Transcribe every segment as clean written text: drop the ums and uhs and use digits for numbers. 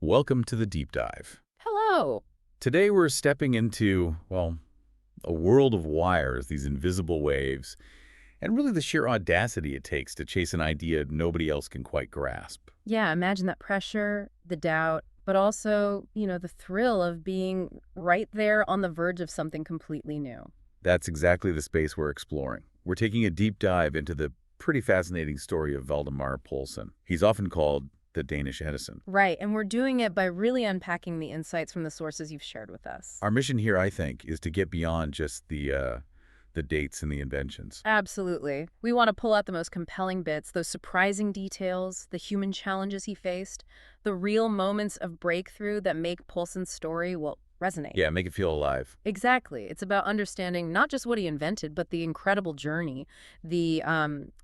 Welcome to the deep dive. Hello. Today we're stepping into, well, a world of wires, these invisible waves, and really the sheer audacity it takes to chase an idea nobody else can quite grasp. Yeah, imagine that pressure, the doubt, but also, the thrill of being right there on the verge of something completely new. That's exactly the space we're exploring. We're taking a deep dive into the pretty fascinating story of Valdemar Poulsen. He's often called the Danish Edison. Right, and we're doing it by really unpacking the insights from the sources you've shared with us. Our mission here, I think, is to get beyond just the dates and the inventions. Absolutely. We want to pull out the most compelling bits, those surprising details, the human challenges he faced, the real moments of breakthrough that make Poulsen's story, resonate. Yeah, make it feel alive. Exactly. It's about understanding not just what he invented, but the incredible journey, the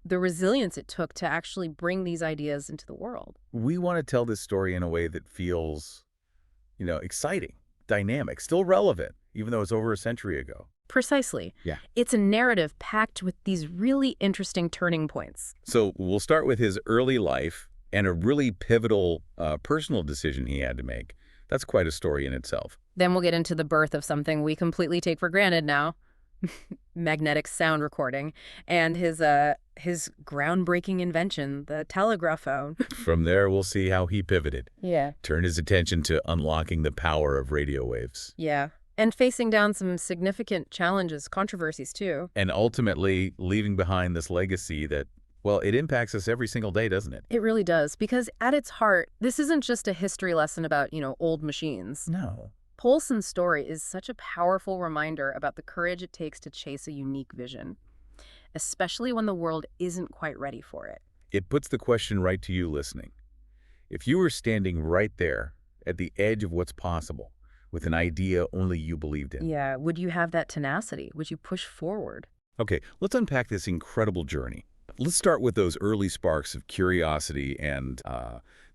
resilience it took to actually bring these ideas into the world. We want to tell this story in a way that feels, exciting, dynamic, still relevant, even though it's over a century ago. Precisely. Yeah. It's a narrative packed with these really interesting turning points. So we'll start with his early life and a really pivotal personal decision he had to make. That's quite a story in itself. Then we'll get into the birth of something we completely take for granted now, magnetic sound recording, and his groundbreaking invention, the telegraphone. From there, we'll see how he pivoted. Yeah. Turned his attention to unlocking the power of radio waves. Yeah. And facing down some significant challenges, controversies too. And ultimately leaving behind this legacy that, well, it impacts us every single day, doesn't it? It really does, because at its heart, this isn't just a history lesson about, old machines. No. Poulsen's story is such a powerful reminder about the courage it takes to chase a unique vision, especially when the world isn't quite ready for it. It puts the question right to you listening. If you were standing right there at the edge of what's possible with an idea only you believed in. Yeah, would you have that tenacity? Would you push forward? Okay, let's unpack this incredible journey. Let's start with those early sparks of curiosity and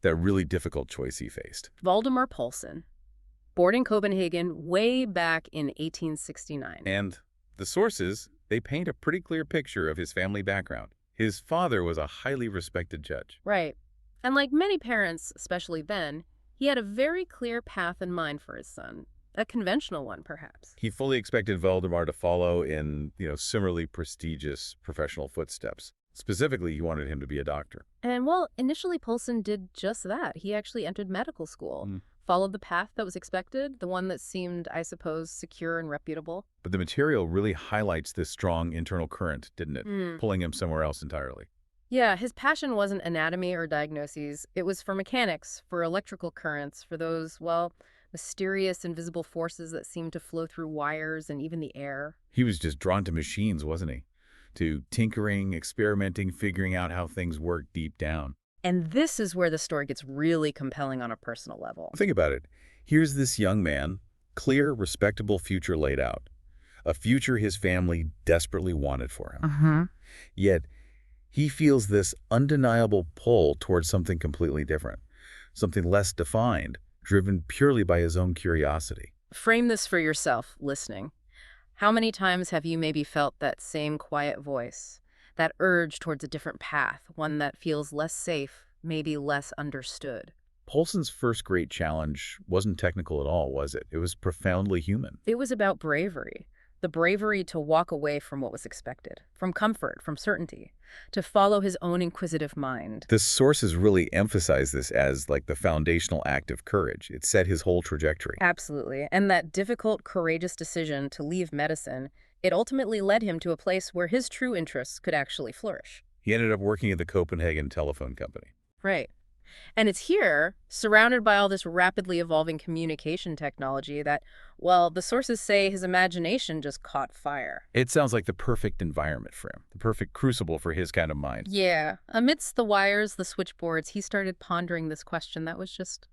that really difficult choice he faced. Valdemar Poulsen, born in Copenhagen way back in 1869. And the sources, they paint a pretty clear picture of his family background. His father was a highly respected judge. Right. And like many parents, especially then, he had a very clear path in mind for his son. A conventional one, perhaps. He fully expected Valdemar to follow in, similarly prestigious professional footsteps. Specifically, he wanted him to be a doctor. And, initially Poulsen did just that. He actually entered medical school, followed the path that was expected, the one that seemed, I suppose, secure and reputable. But the material really highlights this strong internal current, didn't it? Pulling him somewhere else entirely. Yeah, his passion wasn't anatomy or diagnoses. It was for mechanics, for electrical currents, for those, mysterious invisible forces that seemed to flow through wires and even the air. He was just drawn to machines, wasn't he? To tinkering, experimenting, figuring out how things work deep down. And this is where the story gets really compelling on a personal level. Think about it. Here's this young man, clear, respectable future laid out. A future his family desperately wanted for him. Yet, he feels this undeniable pull towards something completely different, something less defined, driven purely by his own curiosity. Frame this for yourself, listening. How many times have you maybe felt that same quiet voice, that urge towards a different path, one that feels less safe, maybe less understood? Poulsen's first great challenge wasn't technical at all, was it? It was profoundly human. It was about bravery. The bravery to walk away from what was expected, from comfort, from certainty, to follow his own inquisitive mind. The sources really emphasize this as like the foundational act of courage. It set his whole trajectory. Absolutely. And that difficult, courageous decision to leave medicine, it ultimately led him to a place where his true interests could actually flourish. He ended up working at the Copenhagen telephone company. Right. And it's here, surrounded by all this rapidly evolving communication technology, that, the sources say his imagination just caught fire. It sounds like the perfect environment for him, the perfect crucible for his kind of mind. Yeah. Amidst the wires, the switchboards, he started pondering this question that was just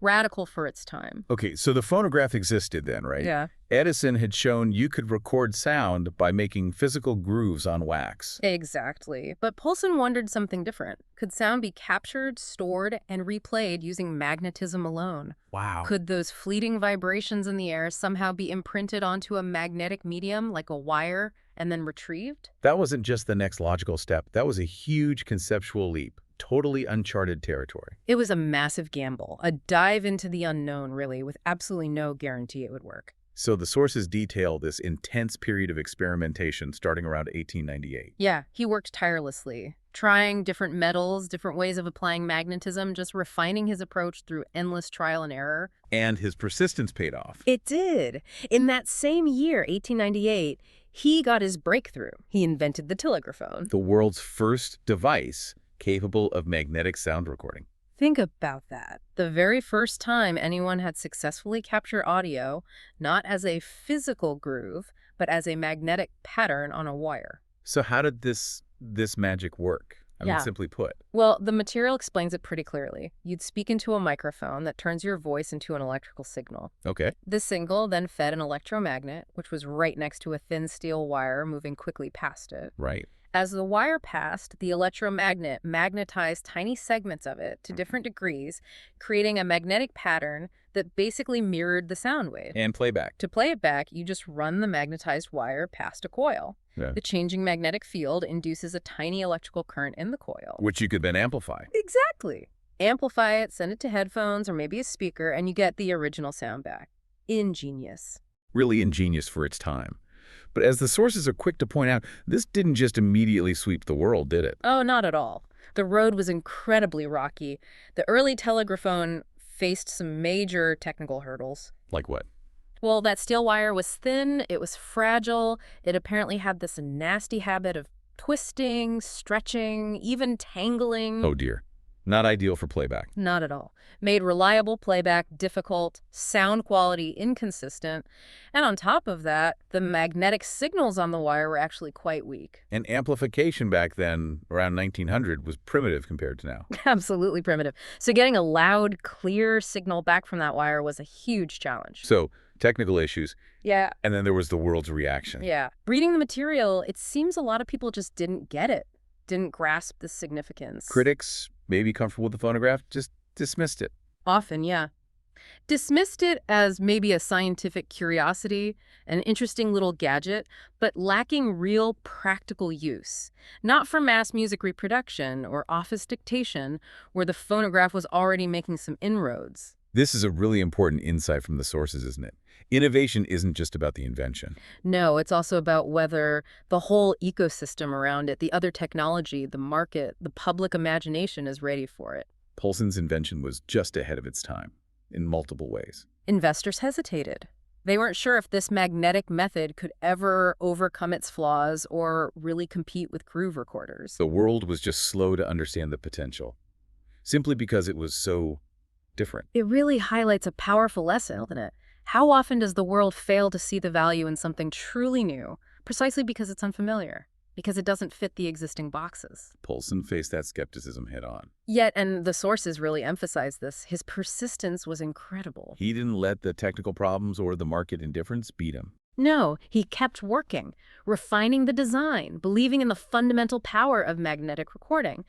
radical for its time. Okay, so the phonograph existed then, right? Yeah. Edison had shown you could record sound by making physical grooves on wax. Exactly. But Poulsen wondered something different. Could sound be captured, stored, and replayed using magnetism alone? Wow. Could those fleeting vibrations in the air somehow be imprinted onto a magnetic medium like a wire and then retrieved? That wasn't just the next logical step. That was a huge conceptual leap. totally uncharted territory. It was a massive gamble, a dive into the unknown, really, with absolutely no guarantee it would work. So the sources detail this intense period of experimentation starting around 1898. Yeah, he worked tirelessly, trying different metals, different ways of applying magnetism, just refining his approach through endless trial and error. And his persistence paid off. It did. In that same year, 1898, he got his breakthrough. He invented the telegraphone. The world's first device capable of magnetic sound recording. Think about that. The very first time anyone had successfully captured audio, not as a physical groove, but as a magnetic pattern on a wire. So how did this magic work? I mean, simply put. Well, the material explains it pretty clearly. You'd speak into a microphone that turns your voice into an electrical signal. Okay. This signal then fed an electromagnet, which was right next to a thin steel wire moving quickly past it. Right. As the wire passed, the electromagnet magnetized tiny segments of it to different degrees, creating a magnetic pattern that basically mirrored the sound wave. And playback. To play it back, you just run the magnetized wire past a coil. Yeah. The changing magnetic field induces a tiny electrical current in the coil. Which you could then amplify. Exactly. Amplify it, send it to headphones or maybe a speaker, and you get the original sound back. Ingenious. Really ingenious for its time. But as the sources are quick to point out, this didn't just immediately sweep the world, did it? Oh, not at all. The road was incredibly rocky. The early telegraphone faced some major technical hurdles. Like what? Well, that steel wire was thin, it was fragile, it apparently had this nasty habit of twisting, stretching, even tangling. Oh dear. Not ideal for playback. Not at all. Made reliable playback difficult, sound quality inconsistent, and on top of that, the magnetic signals on the wire were actually quite weak. And amplification back then, around 1900, was primitive compared to now. Absolutely primitive. So getting a loud, clear signal back from that wire was a huge challenge. So, technical issues. Yeah. And then there was the world's reaction. Yeah. Reading the material, it seems a lot of people just didn't get it, didn't grasp the significance. Critics, maybe comfortable with the phonograph, just dismissed it. Often, yeah. Dismissed it as maybe a scientific curiosity, an interesting little gadget, but lacking real practical use. Not for mass music reproduction or office dictation, where the phonograph was already making some inroads. This is a really important insight from the sources, isn't it? Innovation isn't just about the invention. No, it's also about whether the whole ecosystem around it, the other technology, the market, the public imagination is ready for it. Poulsen's invention was just ahead of its time, in multiple ways. Investors hesitated. They weren't sure if this magnetic method could ever overcome its flaws or really compete with groove recorders. The world was just slow to understand the potential, simply because it was so different. It really highlights a powerful lesson, doesn't it? How often does the world fail to see the value in something truly new, precisely because it's unfamiliar, because it doesn't fit the existing boxes? Poulsen faced that skepticism head-on. Yet, and the sources really emphasize this, his persistence was incredible. He didn't let the technical problems or the market indifference beat him. No, he kept working, refining the design, believing in the fundamental power of magnetic recording.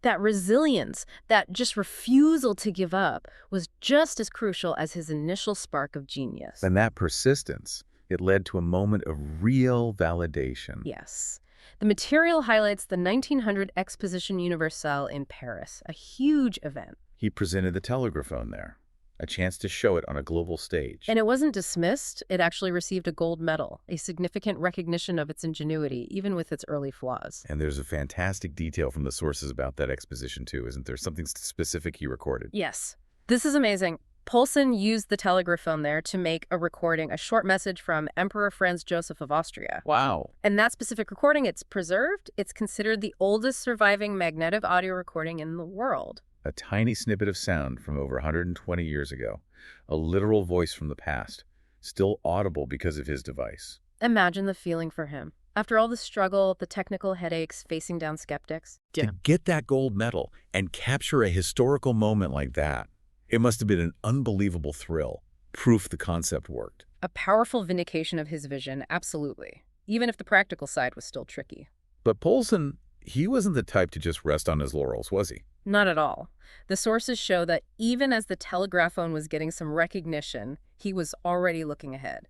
That resilience, that just refusal to give up, was just as crucial as his initial spark of genius. And that persistence, it led to a moment of real validation. Yes. The material highlights the 1900 Exposition Universelle in Paris, a huge event. He presented the telegraphone there, a chance to show it on a global stage. And it wasn't dismissed. It actually received a gold medal, a significant recognition of its ingenuity, even with its early flaws. And there's a fantastic detail from the sources about that exposition, too, isn't there? Something specific he recorded. Yes. This is amazing. Poulsen used the telegraphone there to make a recording, a short message from Emperor Franz Joseph of Austria. Wow. And that specific recording, it's preserved. It's considered the oldest surviving magnetic audio recording in the world. A tiny snippet of sound from over 120 years ago. A literal voice from the past, still audible because of his device. Imagine the feeling for him. After all the struggle, the technical headaches, facing down skeptics. To get that gold medal and capture a historical moment like that, it must have been an unbelievable thrill. Proof the concept worked. A powerful vindication of his vision, absolutely. Even if the practical side was still tricky. But Poulsen, he wasn't the type to just rest on his laurels, was he? Not at all. The sources show that even as the telegraphone was getting some recognition, he was already looking ahead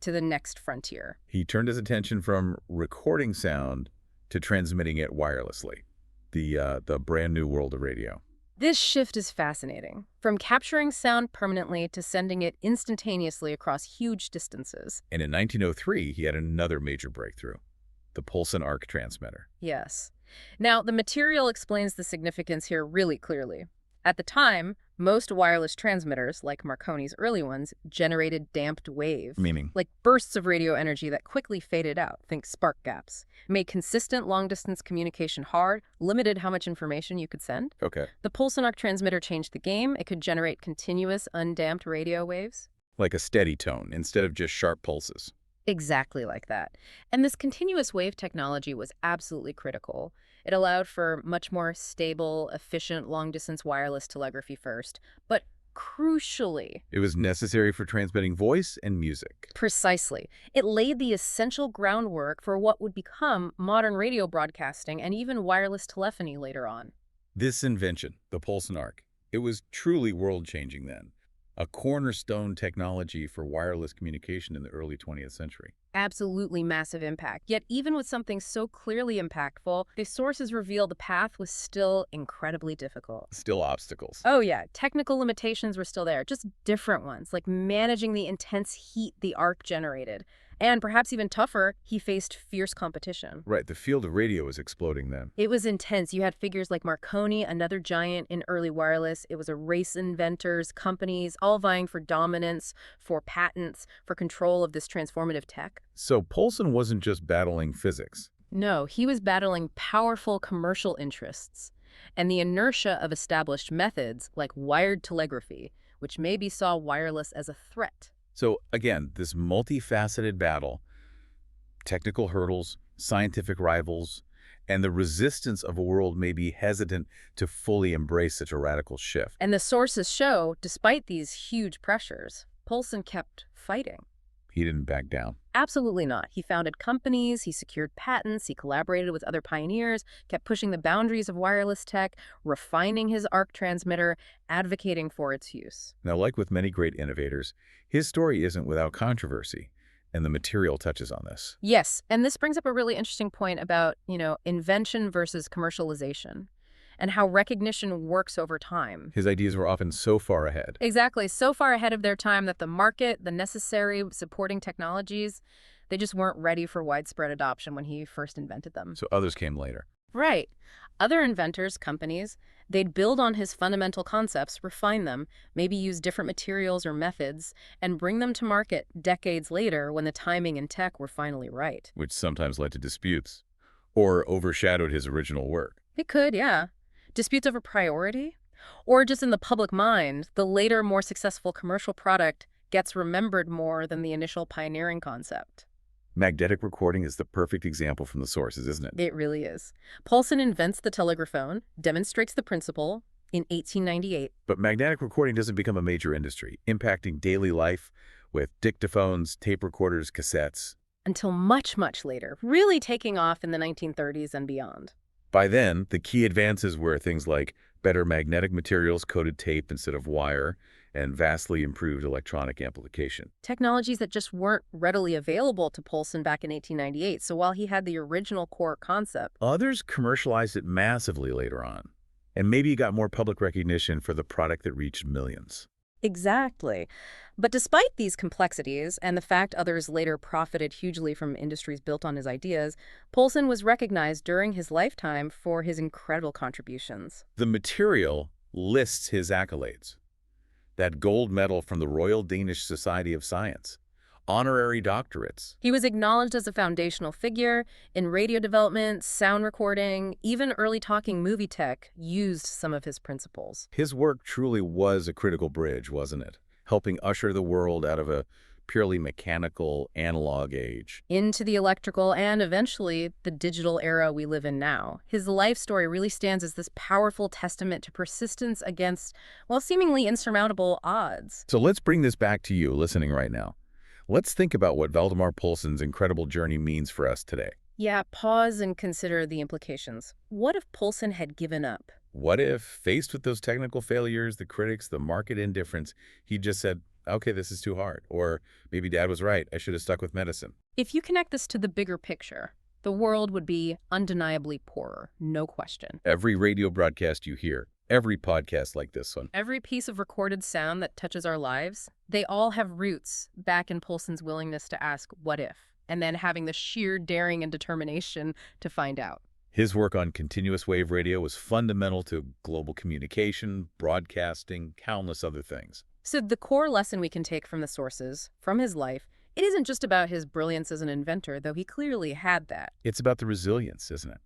to the next frontier. He turned his attention from recording sound to transmitting it wirelessly. the brand new world of radio. This shift is fascinating. From capturing sound permanently to sending it instantaneously across huge distances. And in 1903, he had another major breakthrough, the Poulsen arc transmitter. Yes. Now, the material explains the significance here really clearly. At the time, most wireless transmitters, like Marconi's early ones, generated damped wave, Meaning? like bursts of radio energy that quickly faded out, think spark gaps, made consistent long-distance communication hard, limited how much information you could send. Okay. The Poulsen arc transmitter changed the game. It could generate continuous, undamped radio waves. Like a steady tone instead of just sharp pulses. Exactly like that. And this continuous wave technology was absolutely critical. It allowed for much more stable, efficient long-distance wireless telegraphy first, but crucially, It was necessary for transmitting voice and music. precisely, it laid the essential groundwork for what would become modern radio broadcasting and even wireless telephony later on. This invention, the Poulsen arc, it was truly world-changing then. A cornerstone technology for wireless communication in the early 20th century. Absolutely massive impact. Yet even with something so clearly impactful, the sources reveal the path was still incredibly difficult. Still obstacles. Oh yeah, technical limitations were still there, just different ones, like managing the intense heat the arc generated. And perhaps even tougher, he faced fierce competition. Right, the field of radio was exploding then. It was intense. You had figures like Marconi, another giant in early wireless. It was a race inventors, companies, all vying for dominance, for patents, for control of this transformative tech. So Poulsen wasn't just battling physics. No, he was battling powerful commercial interests and the inertia of established methods like wired telegraphy, which maybe saw wireless as a threat. So again, this multifaceted battle, technical hurdles, scientific rivals, and the resistance of a world maybe hesitant to fully embrace such a radical shift. And the sources show, despite these huge pressures, Poulsen kept fighting. He didn't back down. Absolutely not. He founded companies, he secured patents, he collaborated with other pioneers, kept pushing the boundaries of wireless tech, refining his arc transmitter, advocating for its use. Now, like with many great innovators, his story isn't without controversy, and the material touches on this. Yes, and this brings up a really interesting point about, invention versus commercialization and how recognition works over time. His ideas were often so far ahead. Exactly, so far ahead of their time that the market, the necessary supporting technologies, they just weren't ready for widespread adoption when he first invented them. So others came later. Right. Other inventors, companies, they'd build on his fundamental concepts, refine them, maybe use different materials or methods, and bring them to market decades later when the timing and tech were finally right. Which sometimes led to disputes, or overshadowed his original work. It could, yeah. Disputes over priority? Or just in the public mind, the later, more successful commercial product gets remembered more than the initial pioneering concept. Magnetic recording is the perfect example from the sources, isn't it? It really is. Poulsen invents the telegraphone, demonstrates the principle in 1898. But magnetic recording doesn't become a major industry, impacting daily life with dictaphones, tape recorders, cassettes. Until much, much later, really taking off in the 1930s and beyond. By then, the key advances were things like better magnetic materials, coated tape instead of wire, and vastly improved electronic amplification. Technologies that just weren't readily available to Poulsen back in 1898, so while he had the original core concept, Others commercialized it massively later on, and maybe got more public recognition for the product that reached millions. Exactly. But despite these complexities and the fact others later profited hugely from industries built on his ideas, Poulsen was recognized during his lifetime for his incredible contributions. The material lists his accolades. That gold medal from the Royal Danish Society of Science, honorary doctorates. He was acknowledged as a foundational figure in radio development, sound recording, even early talking movie tech used some of his principles. His work truly was a critical bridge, wasn't it? Helping usher the world out of a purely mechanical, analog age. Into the electrical and eventually the digital era we live in now. His life story really stands as this powerful testament to persistence against, well, seemingly insurmountable odds. So let's bring this back to you listening right now. Let's think about what Valdemar Poulsen's incredible journey means for us today. Yeah, pause and consider the implications. What if Poulsen had given up? What if, faced with those technical failures, the critics, the market indifference, he just said, okay, this is too hard. Or maybe Dad was right, I should have stuck with medicine. If you connect this to the bigger picture, The world would be undeniably poorer, no question. Every radio broadcast you hear, every podcast like this one. Every piece of recorded sound that touches our lives, they all have roots back in Poulsen's willingness to ask, what if? And then having the sheer daring and determination to find out. His work on continuous wave radio was fundamental to global communication, broadcasting, countless other things. So the core lesson we can take from the sources, from his life, it isn't just about his brilliance as an inventor, though he clearly had that. It's about the resilience, isn't it?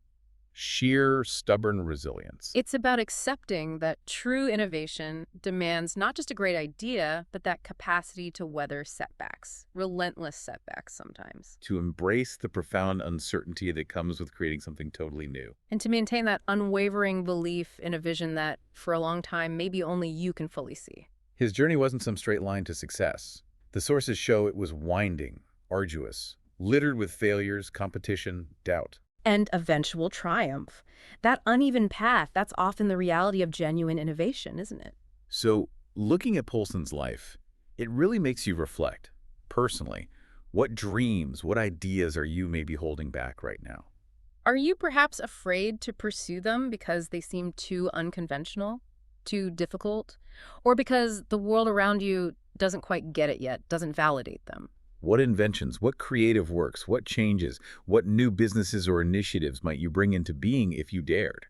Sheer, stubborn resilience. It's about accepting that true innovation demands not just a great idea, but that capacity to weather setbacks, relentless setbacks sometimes. To embrace the profound uncertainty that comes with creating something totally new. And to maintain that unwavering belief in a vision that, for a long time, maybe only you can fully see. His journey wasn't some straight line to success. The sources show it was winding, arduous, littered with failures, competition, doubt. And eventual triumph. That uneven path, that's often the reality of genuine innovation, isn't it? So, looking at Poulsen's life, it really makes you reflect, personally, what dreams, what ideas are you maybe holding back right now? Are you perhaps afraid to pursue them because they seem too unconventional, too difficult, or because the world around you doesn't quite get it yet, doesn't validate them? What inventions, what creative works, what changes, what new businesses or initiatives might you bring into being if you dared?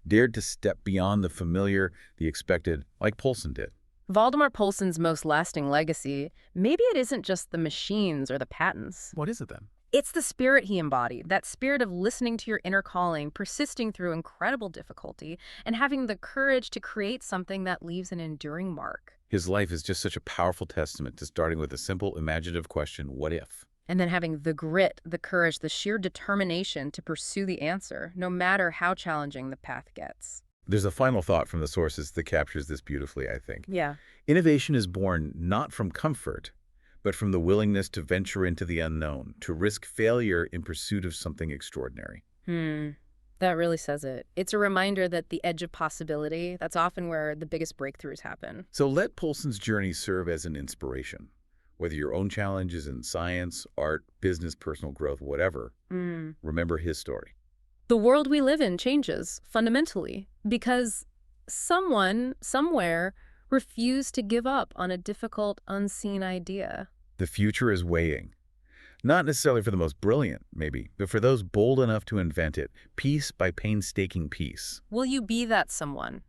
Dared to step beyond the familiar, the expected, like Poulsen did. Valdemar Poulsen's most lasting legacy, maybe it isn't just the machines or the patents. What is it then? It's the spirit he embodied, that spirit of listening to your inner calling, persisting through incredible difficulty, and having the courage to create something that leaves an enduring mark. His life is just such a powerful testament to starting with a simple, imaginative question, what if? And then having the grit, the courage, the sheer determination to pursue the answer, no matter how challenging the path gets. There's a final thought from the sources that captures this beautifully, I think. Yeah. Innovation is born not from comfort, but from the willingness to venture into the unknown, to risk failure in pursuit of something extraordinary. That really says it. It's a reminder that the edge of possibility, that's often where the biggest breakthroughs happen. So let Poulsen's journey serve as an inspiration. Whether your own challenge is in science, art, business, personal growth, whatever, remember his story. The world we live in changes, fundamentally, because someone, somewhere, refused to give up on a difficult, unseen idea. The future is waiting. Not necessarily for the most brilliant, maybe, but for those bold enough to invent it, piece by painstaking piece. Will you be that someone?